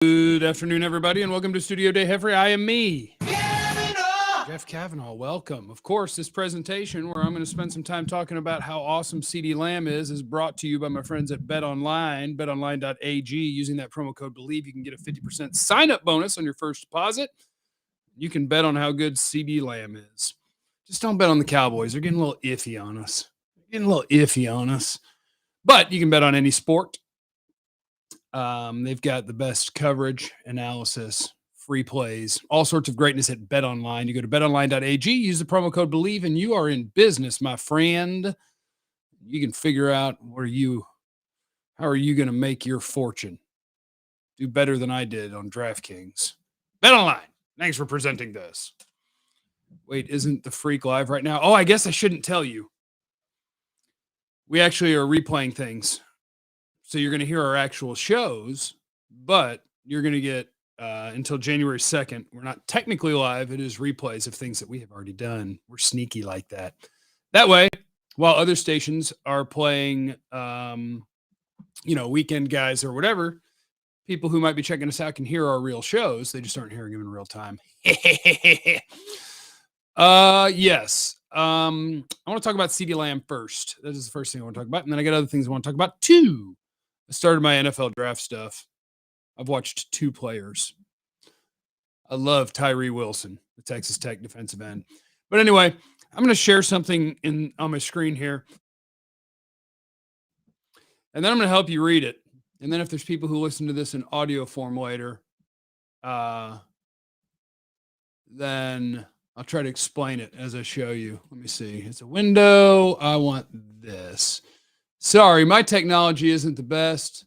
Good afternoon, everybody, and welcome to Studio Day Heffrey. I am me, Jeff Cavanaugh. Welcome. Of course, this presentation, where I'm going to spend some time talking about how awesome CeeDee Lamb is brought to you by my friends at BetOnline, betonline.ag. Using that promo code BELIEVE, you can get a 50% sign-up bonus on your first deposit. You can bet on how good CeeDee Lamb is. Just don't bet on the Cowboys. They're getting a little iffy on us. But you can bet on any sport. They've got the best coverage, analysis, free plays, all sorts of greatness at BetOnline. You go to betonline.ag, use the promo code BELIEVE, and you are in business, my friend. You can figure out how are you going to make your fortune. Do better than I did on DraftKings. BetOnline, thanks for presenting this. Wait, isn't the Freak live right now? Oh, I guess I shouldn't tell you. We actually are replaying things. So you're going to hear our actual shows, but you're going to get until January 2nd. We're not technically live. It is replays of things that we have already done. We're sneaky like that. That way, while other stations are playing, weekend guys or whatever, people who might be checking us out can hear our real shows. They just aren't hearing them in real time. Yes. I want to talk about CeeDee Lamb first. That is the first thing I want to talk about. And then I got other things I want to talk about too. I started my NFL draft stuff. I've watched two players. I love Tyree Wilson, the Texas Tech defensive end. But anyway, I'm going to share something on my screen here. And then I'm going to help you read it. And then if there's people who listen to this in audio form later, then I'll try to explain it as I show you. Let me see. It's a window. I want this. Sorry, my technology isn't the best,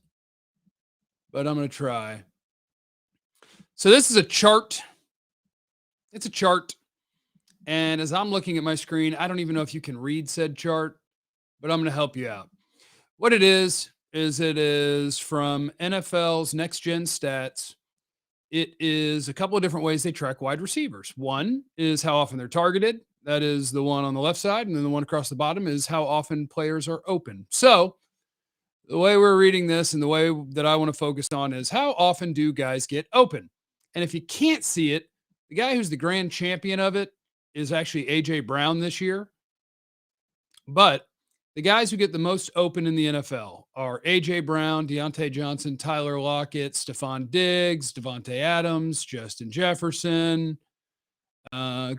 but I'm going to try. So this is a chart. It's a chart. And as I'm looking at my screen, I don't even know if you can read said chart, but I'm going to help you out. What it is it is from NFL's Next Gen Stats. It is a couple of different ways they track wide receivers. One is how often they're targeted. That is the one on the left side. And then the one across the bottom is how often players are open. So the way we're reading this and the way that I want to focus on is how often do guys get open? And if you can't see it, the guy who's the grand champion of it is actually A.J. Brown this year. But the guys who get the most open in the NFL are A.J. Brown, Deontay Johnson, Tyler Lockett, Stephon Diggs, Devontae Adams, Justin Jefferson,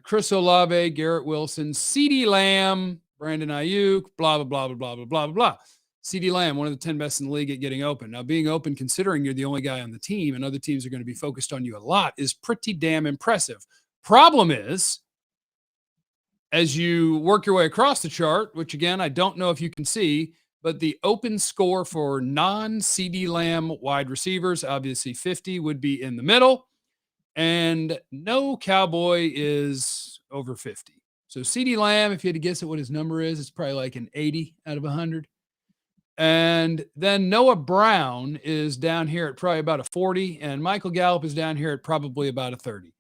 Chris Olave, Garrett Wilson, CeeDee Lamb, Brandon Ayuk, blah, blah, blah, blah, blah, blah, blah, blah. CeeDee Lamb, one of the 10 best in the league at getting open. Now, being open, considering you're the only guy on the team and other teams are going to be focused on you a lot, is pretty damn impressive. Problem is, as you work your way across the chart, which again, I don't know if you can see, but the open score for non-CeeDee Lamb wide receivers, obviously 50, would be in the middle. And no Cowboy is over 50. So CeeDee Lamb, if you had to guess at what his number is, it's probably like an 80 out of 100. And then Noah Brown is down here at probably about a 40. And Michael Gallup is down here at probably about a 30.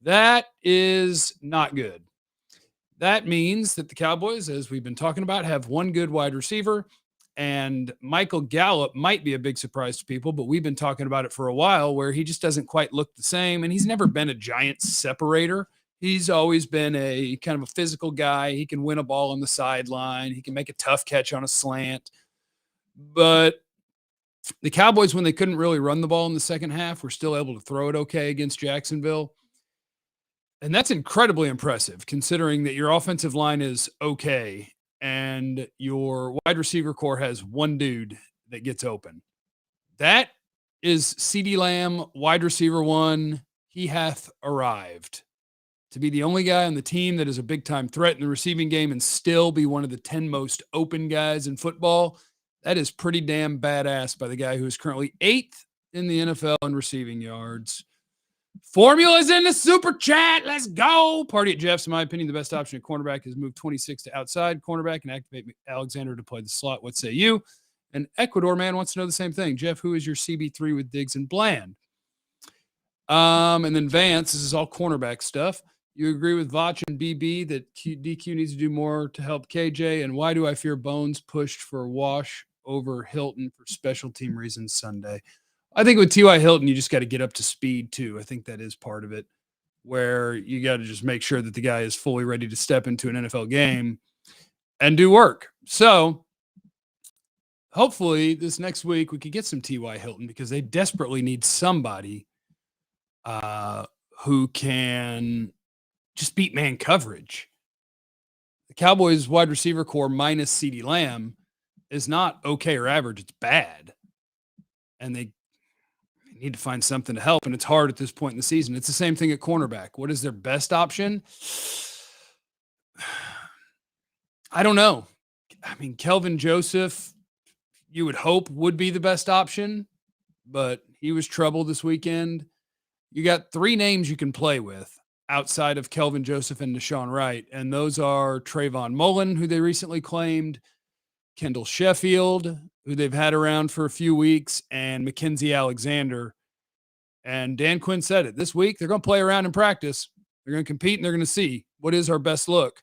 That is not good. That means that the Cowboys, as we've been talking about, have one good wide receiver. And Michael Gallup might be a big surprise to people, but we've been talking about it for a while where he just doesn't quite look the same. And he's never been a giant separator. He's always been a kind of a physical guy. He can win a ball on the sideline. He can make a tough catch on a slant. But the Cowboys, when they couldn't really run the ball in the second half, were still able to throw it okay against Jacksonville. And that's incredibly impressive considering that your offensive line is okay and your wide receiver core has one dude that gets open. That is CeeDee Lamb, wide receiver one. He hath arrived to be the only guy on the team that is a big-time threat in the receiving game and still be one of the 10 most open guys in football. That is pretty damn badass by the guy who is currently 8th in the NFL in receiving yards. Formula's in the super chat. Let's go. Party at Jeff's, in my opinion, the best option at cornerback is move 26 to outside cornerback and activate Alexander to play the slot. What say you? And Ecuador man wants to know the same thing. Jeff, who is your CB3 with Diggs and Bland? And then Vance, this is all cornerback stuff. You agree with Vach and BB that DQ needs to do more to help KJ? And why do I fear Bones pushed for Wash over Hilton for special team reasons Sunday? I think with TY Hilton, you just got to get up to speed too. I think that is part of it, where you got to just make sure that the guy is fully ready to step into an NFL game and do work. So hopefully this next week we could get some TY Hilton because they desperately need somebody who can just beat man coverage. The Cowboys wide receiver core minus CeeDee Lamb is not okay or average. It's bad. And they need to find something to help. And it's hard at this point in the season. It's the same thing at cornerback. What is their best option? I don't know. I mean, Kelvin Joseph, you would hope would be the best option, but he was trouble this weekend. You got 3 names you can play with outside of Kelvin Joseph and Deshaun Wright, and those are Trayvon Mullen, who they recently claimed, Kendall Sheffield, who they've had around for a few weeks, and Mackenzie Alexander. And Dan Quinn said it. This week, they're going to play around in practice. They're going to compete, and they're going to see what is our best look.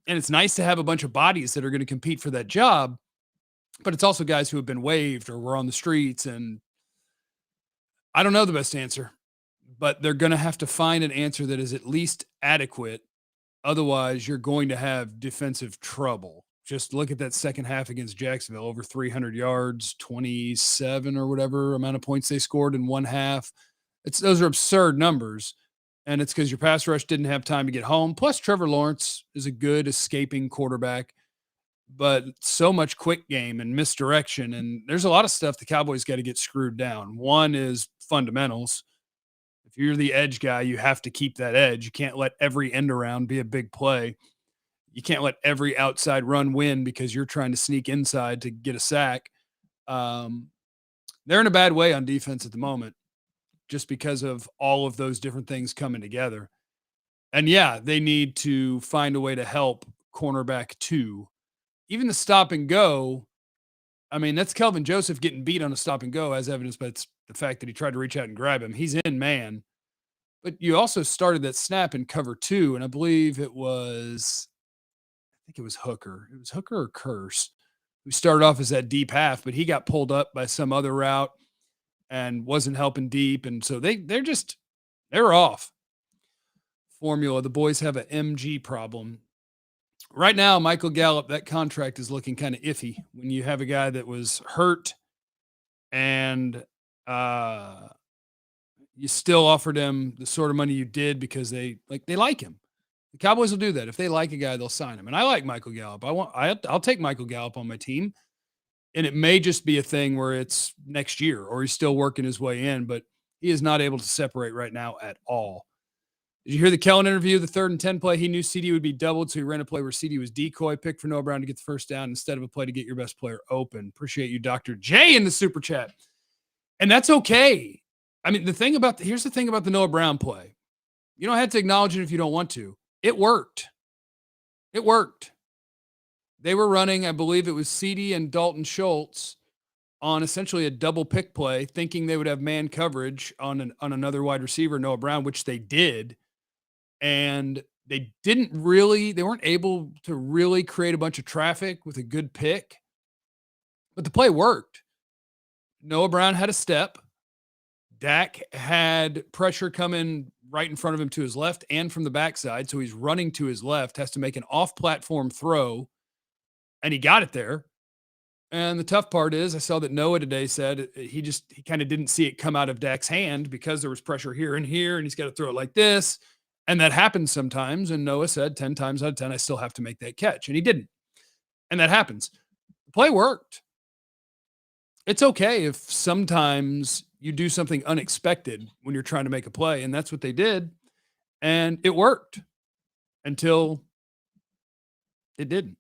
And it's nice to have a bunch of bodies that are going to compete for that job, but it's also guys who have been waived or were on the streets, and I don't know the best answer. But they're going to have to find an answer that is at least adequate. Otherwise, you're going to have defensive trouble. Just look at that second half against Jacksonville, over 300 yards, 27 or whatever amount of points they scored in one half. Those are absurd numbers, and it's because your pass rush didn't have time to get home. Plus, Trevor Lawrence is a good escaping quarterback, but so much quick game and misdirection, and there's a lot of stuff the Cowboys got to get screwed down. One is fundamentals. If you're the edge guy, you have to keep that edge. You can't let every end around be a big play. You can't let every outside run win because you're trying to sneak inside to get a sack. They're in a bad way on defense at the moment just because of all of those different things coming together. And yeah, they need to find a way to help cornerback 2. Even the stop and go, I mean, that's Kelvin Joseph getting beat on a stop and go, as evidenced by the fact that he tried to reach out and grab him. He's in man. But you also started that snap in cover 2, and I believe it was Hooker. It was Hooker or Curse who started off as that deep half, but he got pulled up by some other route and wasn't helping deep. And so they're off formula. The boys have an MG problem. Right now, Michael Gallup, that contract is looking kind of iffy when you have a guy that was hurt and you still offered him the sort of money you did because they like him. The Cowboys will do that. If they like a guy, they'll sign him. And I like Michael Gallup. I'll take Michael Gallup on my team. And it may just be a thing where it's next year or he's still working his way in, but he is not able to separate right now at all. Did you hear the Kellen interview? The 3rd and 10 play, he knew CeeDee would be doubled, so he ran a play where CeeDee was decoy, picked for Noah Brown to get the first down instead of a play to get your best player open. Appreciate you, Dr. J, in the super chat. And that's okay. I mean, here's the thing about the Noah Brown play. You don't have to acknowledge it if you don't want to. It worked. It worked. They were running, I believe it was CeeDee and Dalton Schultz on essentially a double pick play, thinking they would have man coverage on another wide receiver, Noah Brown, which they did. And they weren't able to really create a bunch of traffic with a good pick, but the play worked. Noah Brown had a step. Dak had pressure coming right in front of him to his left and from the backside. So he's running to his left, has to make an off-platform throw, and he got it there. And the tough part is I saw that Noah today said he kind of didn't see it come out of Dak's hand because there was pressure here, and he's got to throw it like this. And that happens sometimes. And Noah said 10 times out of 10, I still have to make that catch. And he didn't. And that happens. The play worked. It's okay if sometimes you do something unexpected when you're trying to make a play. And that's what they did. And it worked until it didn't.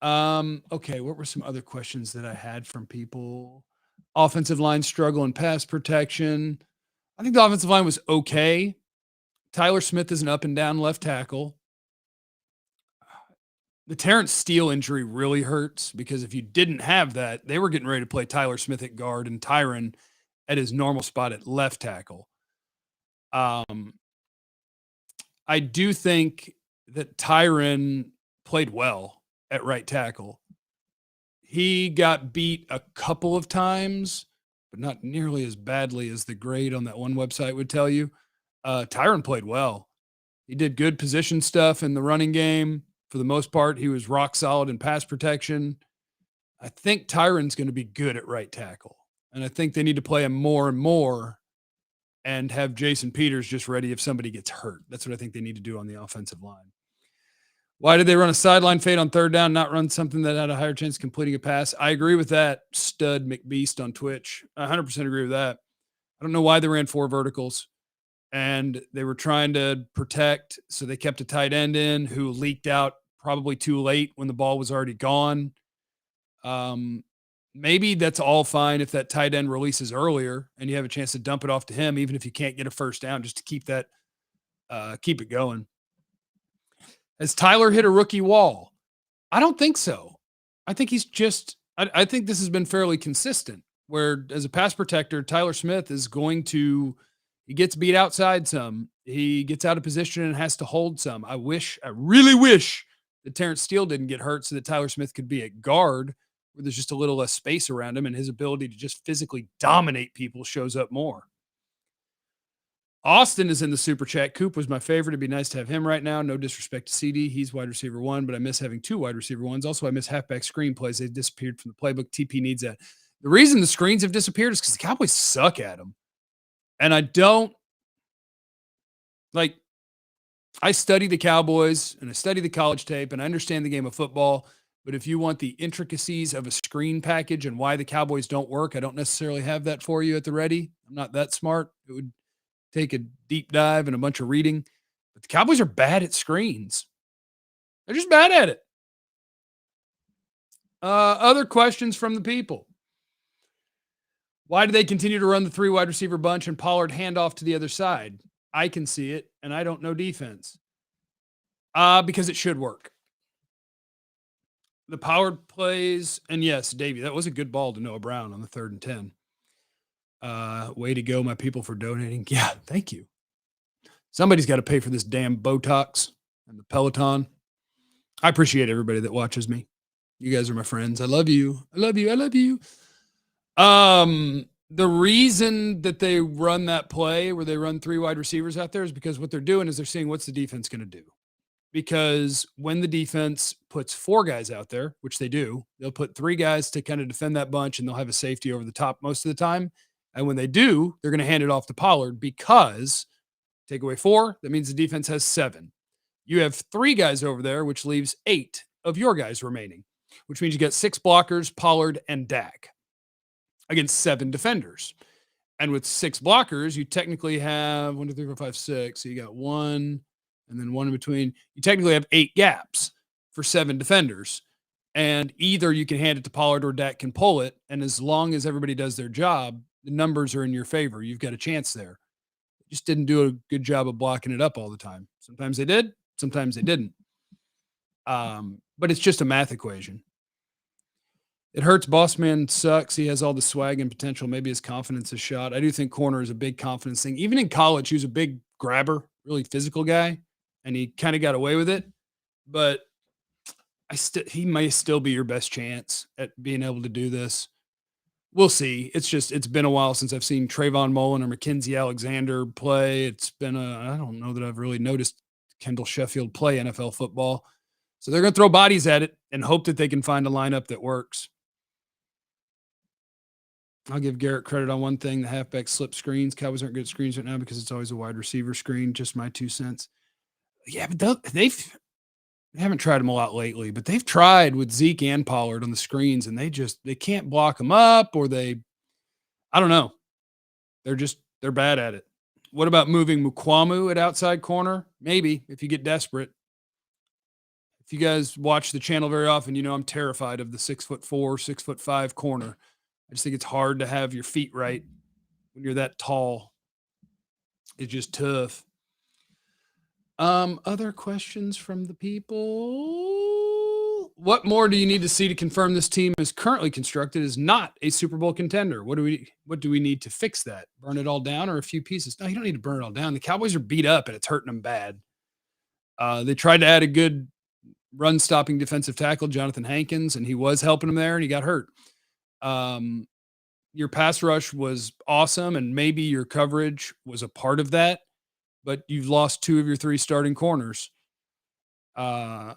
Okay, what were some other questions that I had from people? Offensive line struggle and pass protection. I think the offensive line was okay. Tyler Smith is an up and down left tackle. The Terrence Steele injury really hurts because if you didn't have that, they were getting ready to play Tyler Smith at guard and Tyron at his normal spot at left tackle. I do think that Tyron played well at right tackle. He got beat a couple of times but not nearly as badly as the grade on that one website would tell you. Tyron played well. He did good position stuff in the running game. For the most part, he was rock solid in pass protection. I think Tyron's going to be good at right tackle. And I think they need to play him more and more and have Jason Peters just ready if somebody gets hurt. That's what I think they need to do on the offensive line. Why did they run a sideline fade on third down, not run something that had a higher chance of completing a pass? I agree with that. Stud McBeast on Twitch. I 100% agree with that. I don't know why they ran 4 verticals, and they were trying to protect, so they kept a tight end in who leaked out probably too late when the ball was already gone. Maybe that's all fine if that tight end releases earlier and you have a chance to dump it off to him, even if you can't get a first down, just to keep that, keep it going. Has Tyler hit a rookie wall? I don't think so. I think he's just, I think this has been fairly consistent where as a pass protector, Tyler Smith is going to, he gets beat outside some, he gets out of position and has to hold some. I really wish that Terrence Steele didn't get hurt so that Tyler Smith could be at guard where there's just a little less space around him and his ability to just physically dominate people shows up more. Austin is in the super chat. Coop was my favorite. It'd be nice to have him right now. No disrespect to CeeDee. He's wide receiver 1, but I miss having 2 wide receiver 1s. Also, I miss halfback screen plays. They disappeared from the playbook. TP needs that. The reason the screens have disappeared is because the Cowboys suck at them. And I don't like, I study the Cowboys and I study the college tape and I understand the game of football. But if you want the intricacies of a screen package and why the Cowboys don't work, I don't necessarily have that for you at the ready. I'm not that smart. It would take a deep dive and a bunch of reading. But the Cowboys are bad at screens. They're just bad at it. Other questions from the people. Why do they continue to run the 3 wide receiver bunch and Pollard handoff to the other side? I can see it, and I don't know defense. Because it should work. The Pollard plays, and yes, Davey, that was a good ball to Noah Brown on the 3rd and 10. Way to go, my people, for donating. Yeah, thank you. Somebody's got to pay for this damn Botox and the Peloton. I appreciate everybody that watches me. You guys are my friends. I love you. I love you. I love you. The reason that they run that play where they run 3 wide receivers out there is because what they're doing is they're seeing what's the defense going to do. Because when the defense puts 4 guys out there, which they do, they'll put 3 guys to kind of defend that bunch and they'll have a safety over the top most of the time. And when they do, they're going to hand it off to Pollard because take away 4, that means the defense has 7. You have 3 guys over there, which leaves 8 of your guys remaining, which means you get 6 blockers, Pollard and Dak against 7 defenders. And with 6 blockers, you technically have 1, 2, 3, 4, 5, 6. So you got 1 and then 1 in between. You technically have 8 gaps for 7 defenders. And either you can hand it to Pollard or Dak can pull it. And as long as everybody does their job, the numbers are in your favor. You've got a chance there. Just didn't do a good job of blocking it up all the time. Sometimes they did, sometimes they didn't. But it's just a math equation. It hurts. Bossman sucks. He has all the swag and potential. Maybe his confidence is shot. I do think corner is a big confidence thing. Even in college, he was a big grabber, really physical guy, and he kind of got away with it. But he may still be your best chance at being able to do this. We'll see. It's been a while since I've seen Trayvon Mullen or Mackenzie Alexander play. I don't know that I've really noticed Kendall Sheffield play NFL football. So they're going to throw bodies at it and hope that they can find a lineup that works. I'll give Garrett credit on one thing. The halfback slip screens. Cowboys aren't good at screens right now because it's always a wide receiver screen. Just my 2 cents. Yeah, but they haven't tried them a lot lately, but they've tried with Zeke and Pollard on the screens, and they can't block them up, or I don't know. They're bad at it. What about moving Mukwamu at outside corner? Maybe, if you get desperate. If you guys watch the channel very often, you know I'm terrified of the 6'4", 6'5" corner. I just think it's hard to have your feet right when you're that tall. It's just tough. Other questions from the people? What more do you need to see to confirm this team is currently constructed is not a Super Bowl contender? What do we need to fix that? Burn it all down or a few pieces? No, you don't need to burn it all down. The Cowboys are beat up and it's hurting them bad. They tried to add a good run-stopping defensive tackle, Jonathan Hankins, and he was helping them there, and he got hurt. your pass rush was awesome, and maybe your coverage was a part of that, but you've lost 2 of your 3 starting corners. Uh,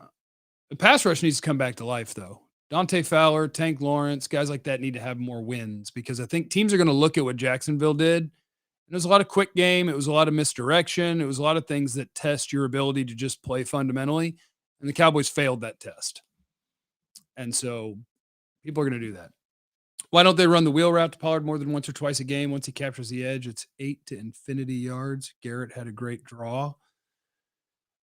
the pass rush needs to come back to life, though. Dante Fowler, Tank Lawrence, guys like that need to have more wins because I think teams are going to look at what Jacksonville did. And it was a lot of quick game. It was a lot of misdirection. It was a lot of things that test your ability to just play fundamentally. And the Cowboys failed that test. And so people are going to do that. Why don't they run the wheel route to Pollard more than once or twice a game? Once he captures the edge, it's 8 to infinity yards. Garrett had a great draw.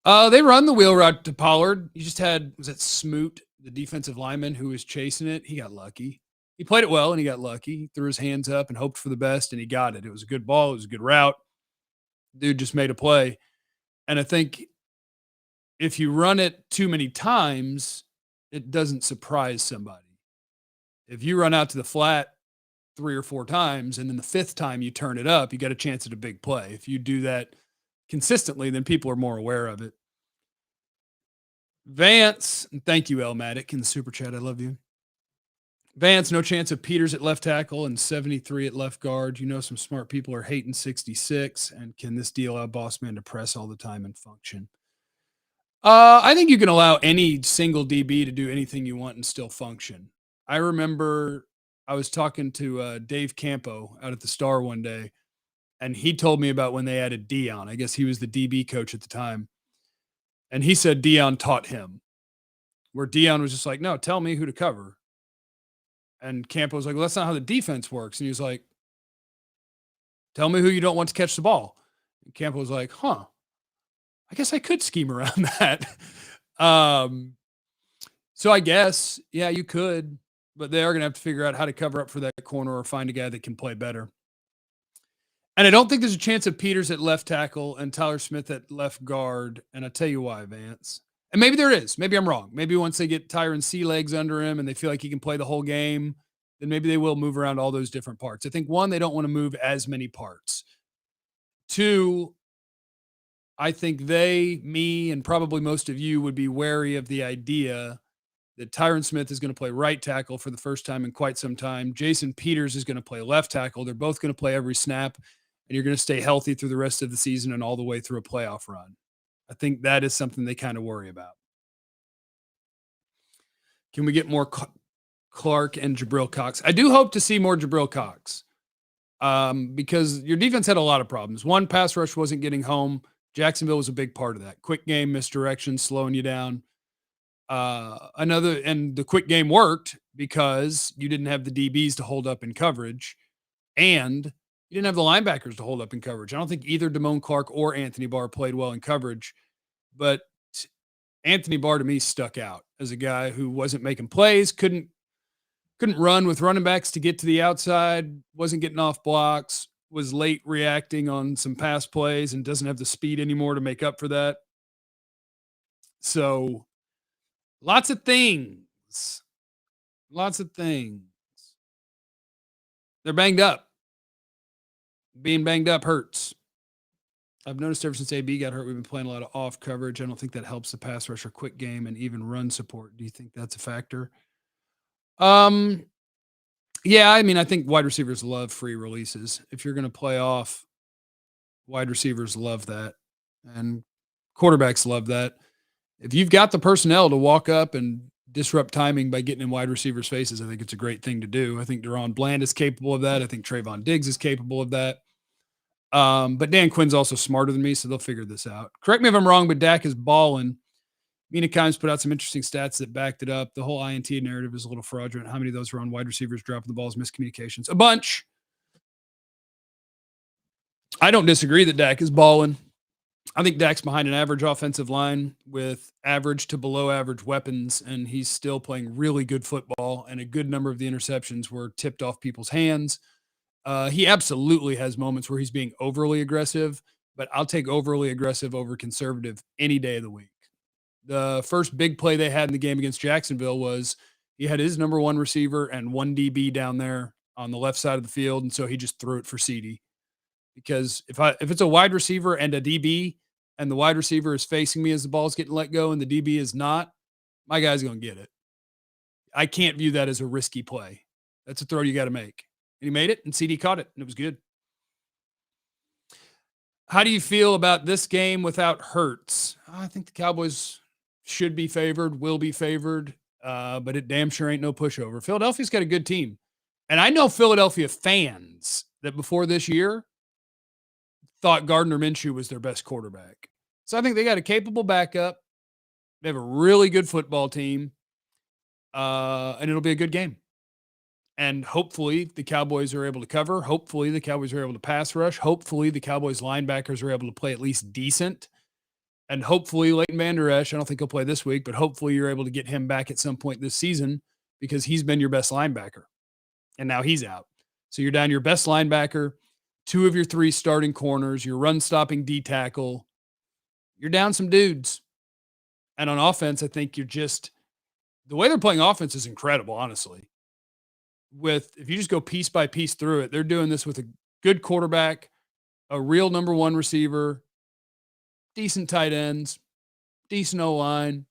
They run the wheel route to Pollard. You just had, was it Smoot, the defensive lineman who was chasing it? He got lucky. He played it well and he got lucky. He threw his hands up and hoped for the best and he got it. It was a good ball. It was a good route. Dude just made a play. And I think if you run it too many times, it doesn't surprise somebody. If you run out to the flat 3 or 4 times and then the 5th time you turn it up, you got a chance at a big play. If you do that consistently, then people are more aware of it. Vance, and thank you, Elmatic, in the super chat. I love you. Vance, no chance of Peters at left tackle and 73 at left guard. You know, some smart people are hating 66. And can this deal allow boss man to press all the time and function? I think you can allow any single DB to do anything you want and still function. I remember I was talking to Dave Campo out at the Star one day, and he told me about when they added Dion. I guess he was the DB coach at the time. And he said Dion taught him, where Dion was just like, no, tell me who to cover. And Campo was like, well, that's not how the defense works. And he was like, tell me who you don't want to catch the ball. And Campo was like, I guess I could scheme around that. So I guess, yeah, you could, but they are going to have to figure out how to cover up for that corner or find a guy that can play better. And I don't think there's a chance of Peters at left tackle and Tyler Smith at left guard. And I'll tell you why, Vance. And maybe there is. Maybe I'm wrong. Maybe once they get Tyron C legs under him and they feel like he can play the whole game, then maybe they will move around all those different parts. I think 1, they don't want to move as many parts. 2, I think me, and probably most of you would be wary of the idea that Tyron Smith is going to play right tackle for the first time in quite some time. Jason Peters is going to play left tackle. They're both going to play every snap, and you're going to stay healthy through the rest of the season and all the way through a playoff run. I think that is something they kind of worry about. Can we get more Clark and Jabril Cox? I do hope to see more Jabril Cox because your defense had a lot of problems. 1, pass rush wasn't getting home. Jacksonville was a big part of that. Quick game, misdirection, slowing you down. And the quick game worked because you didn't have the DBs to hold up in coverage and you didn't have the linebackers to hold up in coverage. I don't think either Damone Clark or Anthony Barr played well in coverage, but Anthony Barr to me stuck out as a guy who wasn't making plays, couldn't run with running backs to get to the outside, wasn't getting off blocks, was late reacting on some pass plays and doesn't have the speed anymore to make up for that. So lots of things. They're banged up. Being banged up hurts. I've noticed ever since AB got hurt, we've been playing a lot of off coverage. I don't think that helps the pass rush or quick game and even run support. Do you think that's a factor? Yeah, I mean, I think wide receivers love free releases. If you're going to play off, wide receivers love that. And quarterbacks love that. If you've got the personnel to walk up and disrupt timing by getting in wide receivers' faces, I think it's a great thing to do. I think Deron Bland is capable of that. I think Trayvon Diggs is capable of that. But Dan Quinn's also smarter than me, so they'll figure this out. Correct me if I'm wrong, but Dak is balling. Mina Kimes put out some interesting stats that backed it up. The whole INT narrative is a little fraudulent. How many of those were on wide receivers dropping the balls, miscommunications? A bunch. I don't disagree that Dak is balling. I think Dak's behind an average offensive line with average to below average weapons, and he's still playing really good football, and a good number of the interceptions were tipped off people's hands. He absolutely has moments where he's being overly aggressive, but I'll take overly aggressive over conservative any day of the week. The first big play they had in the game against Jacksonville was he had his number 1 receiver and 1 DB down there on the left side of the field, and so he just threw it for CeeDee. Because if it's a wide receiver and a DB and the wide receiver is facing me as the ball's getting let go and the DB is not, my guy's going to get it. I can't view that as a risky play. That's a throw you got to make. And he made it, and CeeDee caught it, and it was good. How do you feel about this game without Hurts? I think the Cowboys should be favored, will be favored, but it damn sure ain't no pushover. Philadelphia's got a good team. And I know Philadelphia fans that before this year thought Gardner Minshew was their best quarterback. So I think they got a capable backup. They have a really good football team, and it'll be a good game. And hopefully the Cowboys are able to cover. Hopefully the Cowboys are able to pass rush. Hopefully the Cowboys linebackers are able to play at least decent. And hopefully Leighton Vander Esch, I don't think he'll play this week, but hopefully you're able to get him back at some point this season because he's been your best linebacker. And now he's out. So you're down your best linebacker, 2 of your 3 starting corners, your run-stopping D tackle. You're down some dudes. And on offense, I think you're just – the way they're playing offense is incredible, honestly. If you just go piece by piece through it, they're doing this with a good quarterback, a real number 1 receiver, decent tight ends, decent O-line,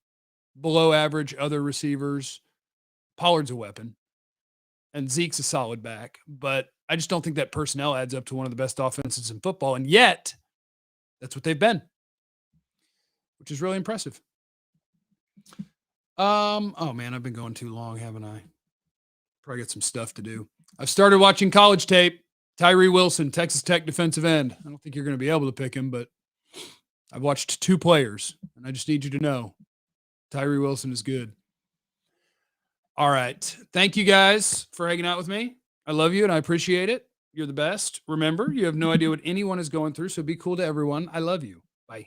below average other receivers. Pollard's a weapon, and Zeke's a solid back. But I just don't think that personnel adds up to one of the best offenses in football. And yet, that's what they've been, which is really impressive. Oh, man, I've been going too long, haven't I? Probably got some stuff to do. I've started watching college tape. Tyree Wilson, Texas Tech defensive end. I don't think you're going to be able to pick him, but I've watched 2 players, and I just need you to know Tyree Wilson is good. All right. Thank you guys for hanging out with me. I love you, and I appreciate it. You're the best. Remember, you have no idea what anyone is going through, so be cool to everyone. I love you.